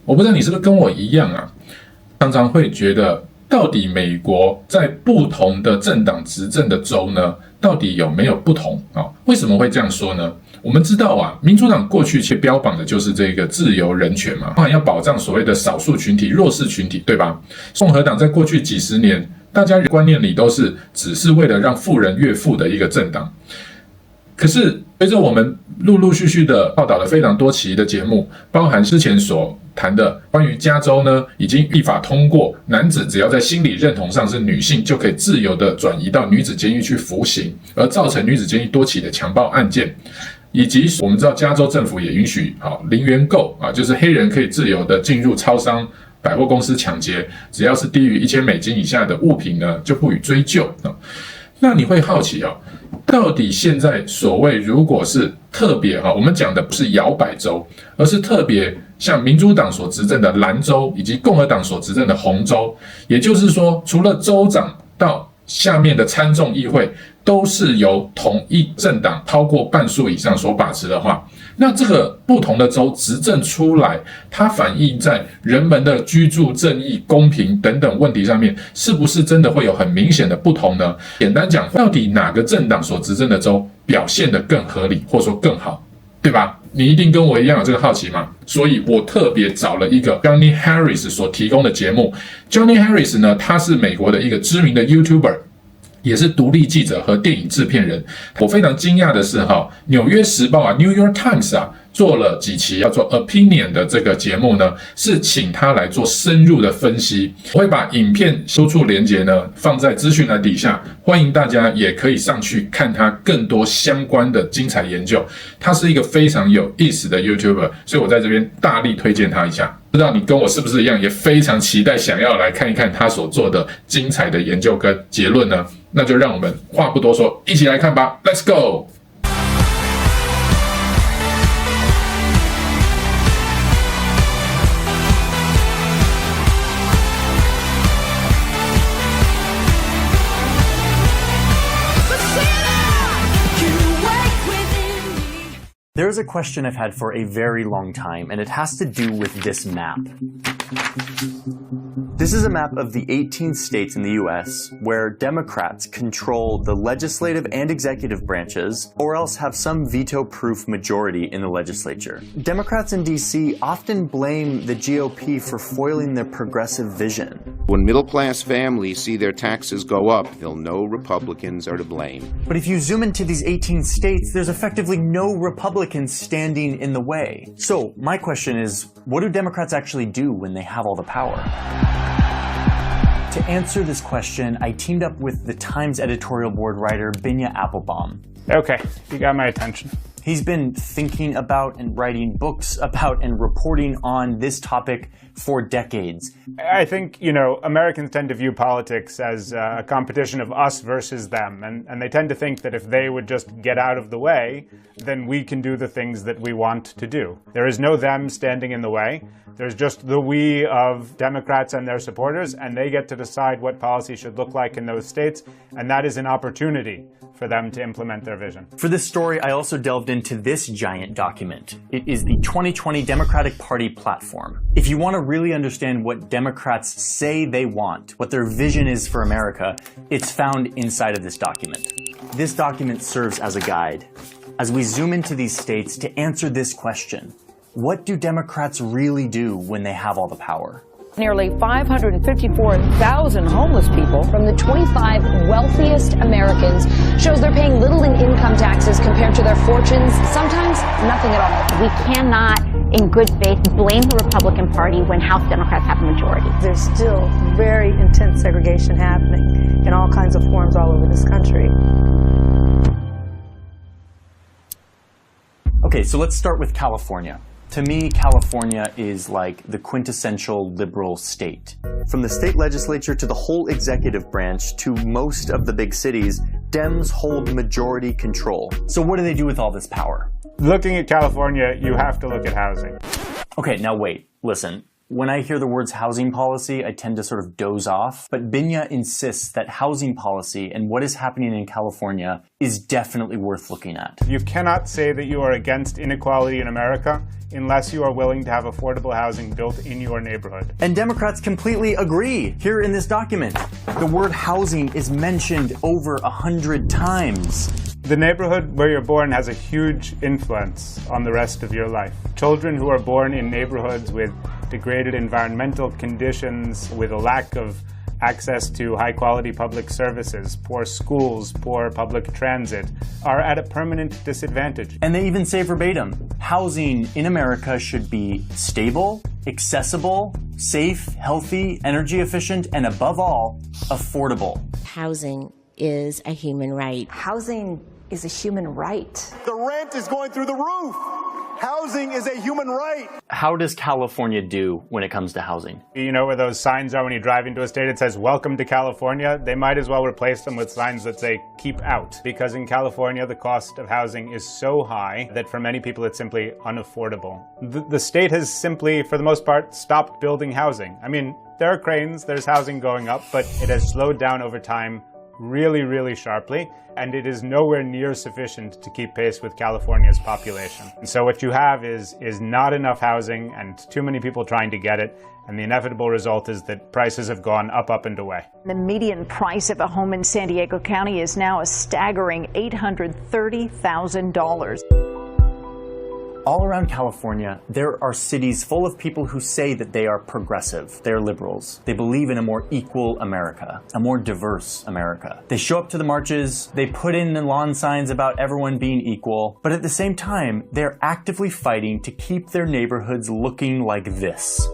我不知道你是不是跟我一样啊，常常会觉得到底美国在不同的政党执政的州呢，到底有没有不同啊？为什么会这样说呢？我们知道啊，民主党过去其实标榜的就是这个自由人权嘛，包含要保障所谓的少数群体、弱势群体，对吧？共和党在过去几十年，大家观念里都是只是为了让富人越富的一个政党。可是随着我们陆陆续续的报道了非常多期的节目，包含之前所谈的关于加州呢已经立法通过，男子只要在心理认同上是女性，就可以自由的转移到女子监狱去服刑，而造成女子监狱多起的强暴案件。以及我们知道加州政府也允许零元购啊，就是黑人可以自由的进入超商、百货公司抢劫，只要是低于$1000以下的物品呢，就不予追究。那你会好奇到底现在所谓如果是特别我们讲的不是摇摆州，而是特别像民主党所执政的蓝州以及共和党所执政的红州，也就是说除了州长到下面的参众议会都是由同一政党超过半数以上所把持的话，那这个不同的州执政出来，它反映在人们的居住正义、公平等等问题上面，是不是真的会有很明显的不同呢？简单讲，到底哪个政党所执政的州表现得更合理，或者说更好，对吧？你一定跟我一样有这个好奇嘛？所以我特别找了一个 Johnny Harris 所提供的节目。Johnny Harris 呢，他是美国的一个知名的 YouTuber， 也是独立记者和电影制片人。我非常惊讶的是纽约时报New York Times 做了几期叫做 Opinion 的这个节目呢，是请他来做深入的分析。我会把影片输出连结呢放在资讯栏底下，欢迎大家也可以上去看他更多相关的精彩研究。他是一个非常有意思的 YouTuber， 所以我在这边大力推荐他一下。不知道你跟我是不是一样，也非常期待想要来看一看他所做的精彩的研究跟结论呢？那就让我们话不多说，一起来看吧 ，Let's go！There is a question I've had for a very long time, and it has to do with this map. This is a map of the 18 states in the US where Democrats control the legislative and executive branches, or else have some veto-proof majority in the legislature. Democrats in DC often blame the GOP for foiling their progressive vision. When middle-class families see their taxes go up, they'll know Republicans are to blame. But if you zoom into these 18 states, there's effectively no Republicans standing in the way. So my question is, what do Democrats actually do when they have all the power? To answer this question, I teamed up with the Times editorial board writer Binya Applebaum. Okay, you got my attention. He's been thinking about and writing books about and reporting on this topic for decades. I think, Americans tend to view politics as a competition of us versus them, and they tend to think that if they would just get out of the way, then we can do the things that we want to do. There is no them standing in the way. There's just the we of Democrats and their supporters, and they get to decide what policy should look like in those states, and that is an opportunity for them to implement their vision. For this story, I also delved into this giant document. It is the 2020 Democratic Party platform. If you want to really understand what Democrats say they want, what their vision is for America, it's found inside of this document. This document serves as a guide as we zoom into these states to answer this question. What do Democrats really do when they have all the power? Nearly 554,000 homeless people from the 25 wealthiest Americans shows they're paying little in income taxes compared to their fortunes, sometimes nothing at all. We cannot, in good faith, blame the Republican Party when House Democrats have a majority. There's still very intense segregation happening in all kinds of forms all over this country. Okay, so let's start with California. To me, California is like the quintessential liberal state. From the state legislature to the whole executive branch to most of the big cities, Dems hold majority control. So what do they do with all this power? Looking at California, you have to look at housing. Okay, now wait, listen. When I hear the words housing policy, I tend to sort of doze off. But Binya insists that housing policy and what is happening in California is definitely worth looking at. You cannot say that you are against inequality in America unless you are willing to have affordable housing built in your neighborhood. And Democrats completely agree. Here in this document, the word housing is mentioned over 100 times. The neighborhood where you're born has a huge influence on the rest of your life. Children who are born in neighborhoods with degraded environmental conditions, with a lack of access to high-quality public services, poor schools, poor public transit, are at a permanent disadvantage. And they even say verbatim, housing in America should be stable, accessible, safe, healthy, energy efficient, and above all, affordable. Housing is a human right. Housing is a human right. The rent is going through the roof. Housing is a human right. How does California do when it comes to housing? You know where those signs are when you drive into a state that says, "Welcome to California"? They might as well replace them with signs that say, "Keep out." Because in California, the cost of housing is so high that for many people, it's simply unaffordable. The state has simply, for the most part, stopped building housing. I mean, there are cranes, there's housing going up, but it has slowed down over time really, really sharply, and it is nowhere near sufficient to keep pace with California's population. And so what you have is not enough housing and too many people trying to get it, and the inevitable result is that prices have gone up, and away. The median price of a home in San Diego County is now a staggering $830,000. All around California, there are cities full of people who say that they are progressive, they're liberals. They believe in a more equal America, a more diverse America. They show up to the marches, they put in the lawn signs about everyone being equal, but at the same time, they're actively fighting to keep their neighborhoods looking like this.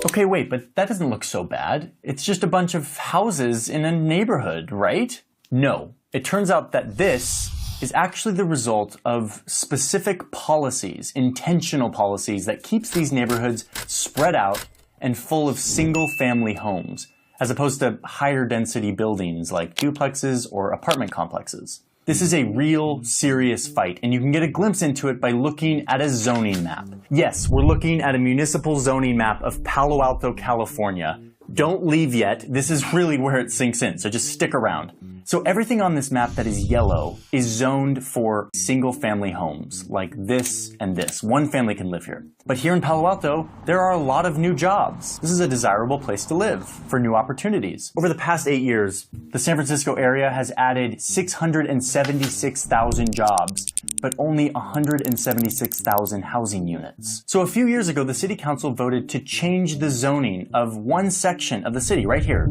Okay, wait, but that doesn't look so bad. It's just a bunch of houses in a neighborhood, right? No. It turns out that this is actually the result of specific policies, intentional policies that keeps these neighborhoods spread out and full of single-family homes, as opposed to higher density buildings like duplexes or apartment complexes. This is a real, serious fight, and you can get a glimpse into it by looking at a zoning map. Yes, we're looking at a municipal zoning map of Palo Alto, California. Don't leave yet. This is really where it sinks in, so just stick around. So everything on this map that is yellow is zoned for single-family homes, like this and this. One family can live here. But here in Palo Alto, there are a lot of new jobs. This is a desirable place to live for new opportunities. Over the past 8 years, the San Francisco area has added 676,000 jobs, but only 176,000 housing units. So a few years ago, the city council voted to change the zoning of one section of the city right here.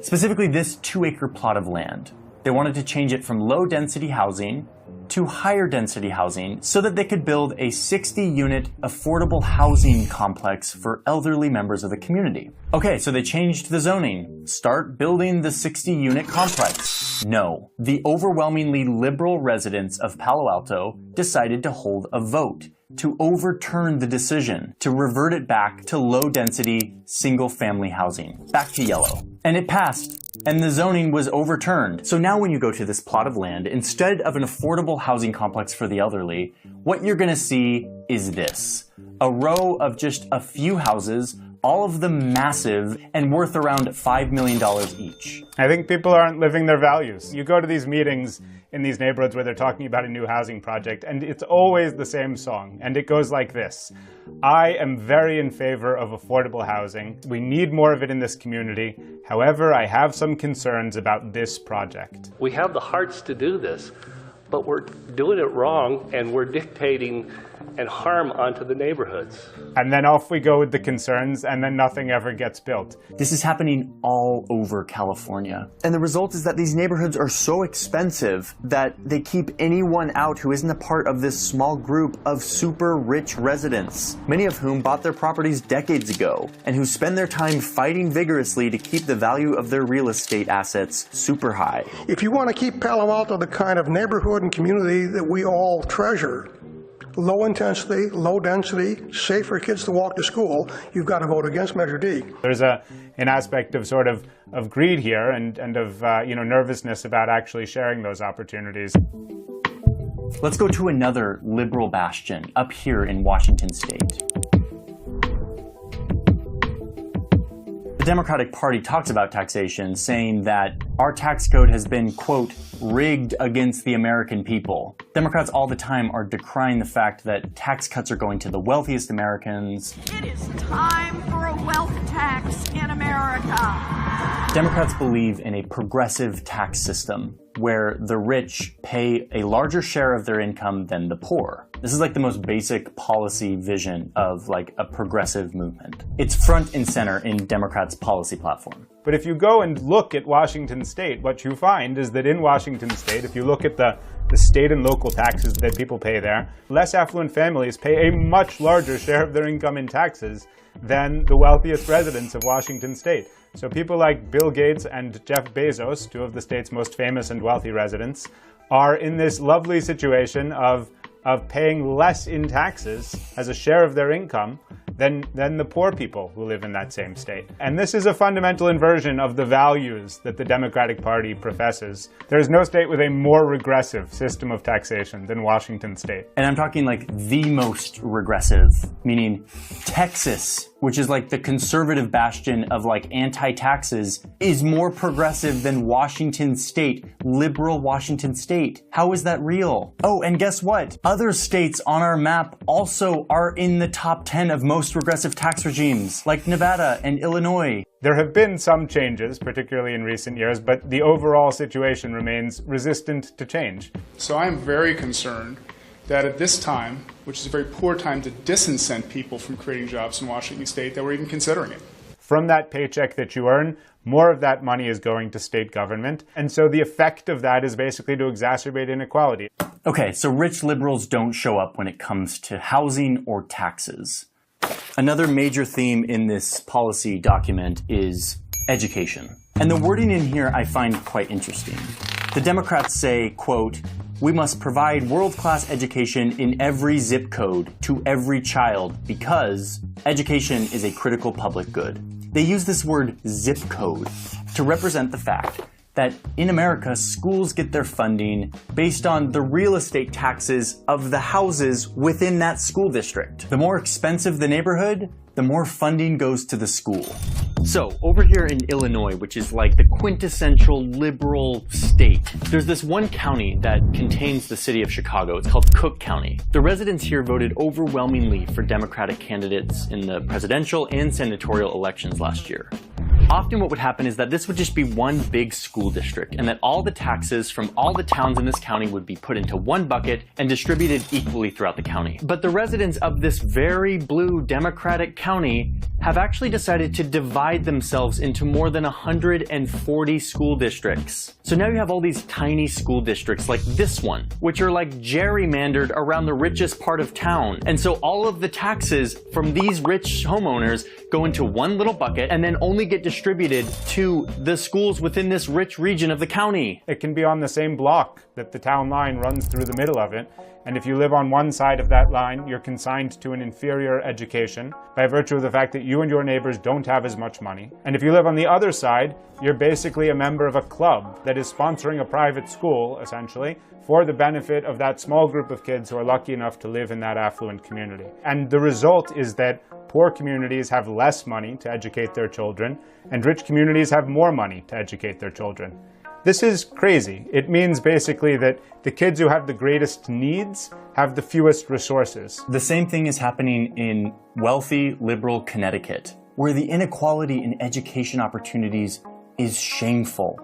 Specifically this 2-acre plot of land. They wanted to change it from low-density housing to higher density housing so that they could build a 60-unit affordable housing complex for elderly members of the community. Okay, so they changed the zoning. Start building the 60-unit complex. No. The overwhelmingly liberal residents of Palo Alto decided to hold a vote to overturn the decision, to revert it back to low-density, single-family housing. Back to yellow. And it passed. And the zoning was overturned. So now when you go to this plot of land, instead of an affordable housing complex for the elderly, what you're gonna see is this. A row of just a few houses, all of them massive and worth around $5 million each. I think people aren't living their values. You go to these meetings in these neighborhoods where they're talking about a new housing project, and it's always the same song, and it goes like this. I am very in favor of affordable housing. We need more of it in this community. However, I have some concerns about this project. We have the hearts to do this, but we're doing it wrong, and we're dictating and harm onto the neighborhoods. And then off we go with the concerns, and then nothing ever gets built. This is happening all over California. And the result is that these neighborhoods are so expensive that they keep anyone out who isn't a part of this small group of super rich residents, many of whom bought their properties decades ago, and who spend their time fighting vigorously to keep the value of their real estate assets super high. If you want to keep Palo Alto the kind of neighborhood and community that we all treasure, low intensity, low density, safe for kids to walk to school, you've got to vote against Measure D. There's an aspect of sort of greed here and of nervousness about actually sharing those opportunities. Let's go to another liberal bastion up here in Washington state. The Democratic Party talks about taxation, saying that our tax code has been, quote, rigged against the American people. Democrats all the time are decrying the fact that tax cuts are going to the wealthiest Americans. It is time for a wealth tax in America. Democrats believe in a progressive tax system where the rich pay a larger share of their income than the poor. This is like the most basic policy vision of like a progressive movement. It's front and center in Democrats' policy platform. But if you go and look at Washington state, what you find is that in Washington state, if you look at the state and local taxes that people pay there, less affluent families pay a much larger share of their income in taxes than the wealthiest residents of Washington state. So people like Bill Gates and Jeff Bezos, two of the state's most famous and wealthy residents, are in this lovely situation of paying less in taxes as a share of their income than the poor people who live in that same state. And this is a fundamental inversion of the values that the Democratic Party professes. There is no state with a more regressive system of taxation than Washington state. And I'm talking like the most regressive, meaning Texas, which is like the conservative bastion of like anti-taxes, is more progressive than Washington state, liberal Washington state. How is that real? Oh, and guess what? Other states on our map also are in the top 10 of most regressive tax regimes, like Nevada and Illinois. There have been some changes, particularly in recent years, but the overall situation remains resistant to change. So I'm very concerned that at this time, which is a very poor time to disincent people from creating jobs in Washington state, that we're even considering it. From that paycheck that you earn, more of that money is going to state government. And so the effect of that is basically to exacerbate inequality. Okay, so rich liberals don't show up when it comes to housing or taxes. Another major theme in this policy document is education. And the wording in here I find quite interesting. The Democrats say, quote, we must provide world-class education in every zip code to every child because education is a critical public good. They use this word zip code to represent the fact that in America, schools get their funding based on the real estate taxes of the houses within that school district. The more expensive the neighborhood, the more funding goes to the school. So over here in Illinois, which is like the quintessential liberal state, there's this one county that contains the city of Chicago. It's called Cook County. The residents here voted overwhelmingly for Democratic candidates in the presidential and senatorial elections last year. Often what would happen is that this would just be one big school district and that all the taxes from all the towns in this county would be put into one bucket and distributed equally throughout the county. But the residents of this very blue Democratic county have actually decided to divide themselves into more than 140 school districts. So now you have all these tiny school districts like this one, which are like gerrymandered around the richest part of town. And so all of the taxes from these rich homeowners go into one little bucket and then only get distributed to the schools within this rich region of the county. It can be on the same block that the town line runs through the middle of it. And if you live on one side of that line, you're consigned to an inferior education by virtue of the fact that you and your neighbors don't have as much money. And if you live on the other side, you're basically a member of a club that is sponsoring a private school, essentially, for the benefit of that small group of kids who are lucky enough to live in that affluent community. And the result is that poor communities have less money to educate their children, and rich communities have more money to educate their children. This is crazy. It means basically that the kids who have the greatest needs have the fewest resources. The same thing is happening in wealthy, liberal Connecticut, where the inequality in education opportunities is shameful,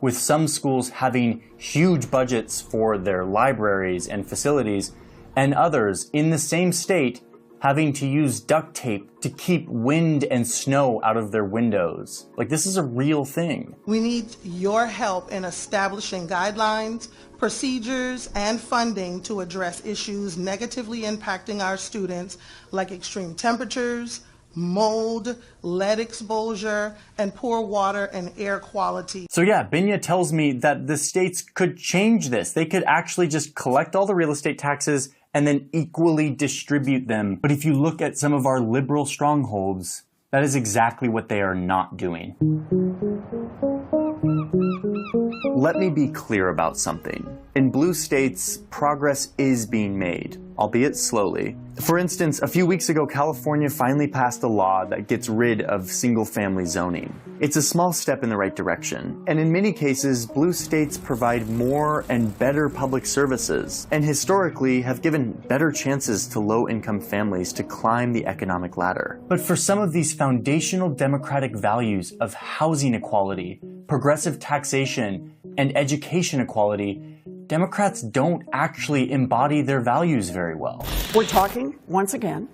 with some schools having huge budgets for their libraries and facilities, and others in the same state having to use duct tape to keep wind and snow out of their windows. Like, this is a real thing. We need your help in establishing guidelines, procedures, and funding to address issues negatively impacting our students, like extreme temperatures, mold, lead exposure, and poor water and air quality. So yeah, Binya tells me that the states could change this. They could actually just collect all the real estate taxes and then equally distribute them. But if you look at some of our liberal strongholds, that is exactly what they are not doing. Let me be clear about something. In blue states, progress is being made, albeit slowly. For instance, a few weeks ago, California finally passed a law that gets rid of single-family zoning. It's a small step in the right direction. And in many cases, blue states provide more and better public services, and historically have given better chances to low-income families to climb the economic ladder. But for some of these foundational democratic values of housing equality, progressive taxation, and education equality, Democrats don't actually embody their values very well. We're talking, once again,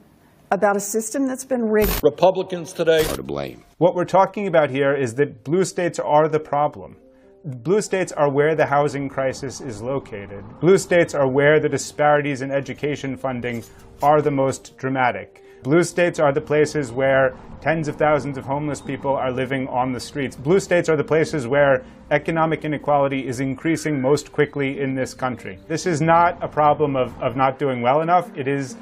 about a system that's been rigged. Republicans today are to blame. What we're talking about here is that blue states are the problem. Blue states are where the housing crisis is located. Blue states are where the disparities in education funding are the most dramatic. Blue states are the places where tens of thousands of homeless people are living on the streets. Blue states are the places where economic inequality is increasing most quickly in this country. This is not a problem of not doing well enough. It is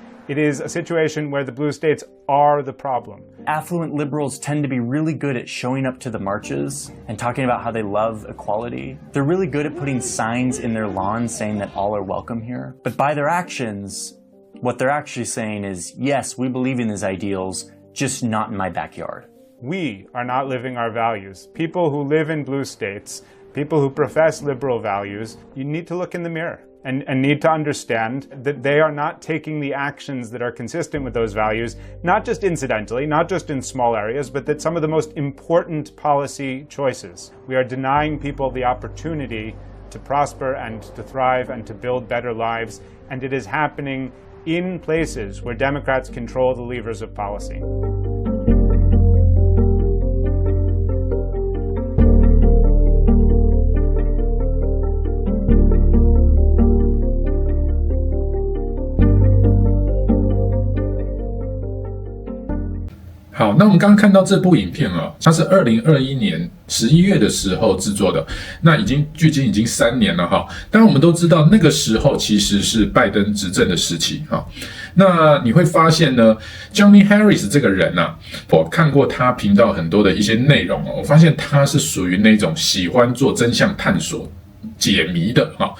a situation where the blue states are the problem. Affluent liberals tend to be really good at showing up to the marches and talking about how they love equality. They're really good at putting signs in their lawns saying that all are welcome here. But by their actions, what they're actually saying is, yes, we believe in these ideals, just not in my backyard. We are not living our values. People who live in blue states, people who profess liberal values, you need to look in the mirror and need to understand that they are not taking the actions that are consistent with those values, not just incidentally, not just in small areas, but that some of the most important policy choices. We are denying people the opportunity to prosper and to thrive and to build better lives, and it is happening in places where Democrats control the levers of policy.好，那我们刚刚看到这部影片啊，它是2021年11月的时候制作的，那距今已经3年了哈。当然我们都知道那个时候其实是拜登执政的时期哈。那你会发现呢 ，Jonny Harris 这个人啊，我看过他频道很多的一些内容哦，我发现他是属于那种喜欢做真相探索、解谜的哈。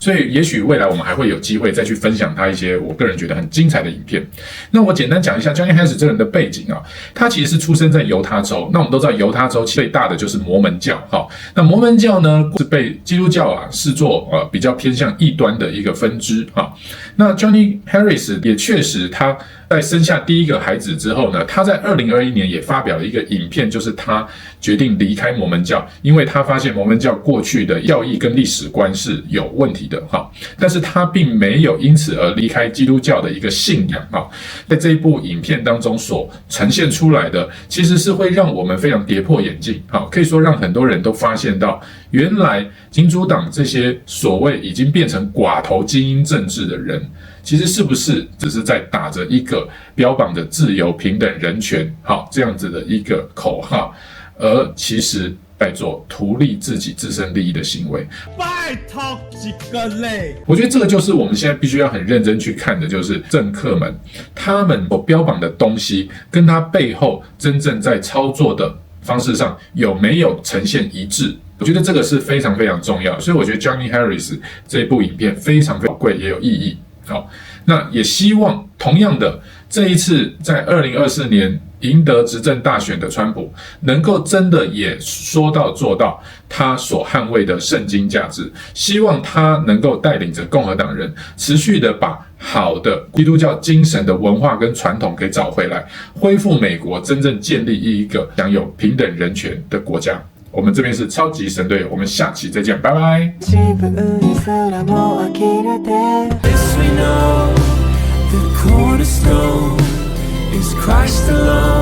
所以也许未来我们还会有机会再去分享他一些我个人觉得很精彩的影片。那我简单讲一下 Jonny Harris 这个人的背景啊，他其实是出生在犹他州。那我们都知道犹他州最大的就是摩门教哈。那摩门教呢是被基督教啊视作比较偏向异端的一个分支哈。那 Jonny Harris 也确实他在生下第一个孩子之后呢，他在2021年也发表了一个影片，就是他决定离开摩门教，因为他发现摩门教过去的教义跟历史观是有问题的哈。但是他并没有因此而离开基督教的一个信仰哈。在这一部影片当中所呈现出来的，其实是会让我们非常跌破眼镜，好，可以说让很多人都发现到，原来民主党这些所谓已经变成寡头精英政治的人，其实是不是只是在打着一个标榜着自由、平等、人权，好这样子的一个口号，而其实在做图利自己自身利益的行为。拜托几个嘞！我觉得这个就是我们现在必须要很认真去看的，就是政客们他们所标榜的东西，跟他背后真正在操作的方式上有没有呈现一致。我觉得这个是非常非常重要，所以我觉得 Jonny Harris 这部影片非常宝贵，也有意义。好，那也希望同样的，这一次在2024年赢得执政大选的川普，能够真的也说到做到他所捍卫的圣经价值，希望他能够带领着共和党人持续的把好的基督教精神的文化跟传统给找回来，恢复美国真正建立一个享有平等人权的国家。我们这边是超級神队友，我们下期再见，拜拜。Yes, we know the cornerstone is Christ alone.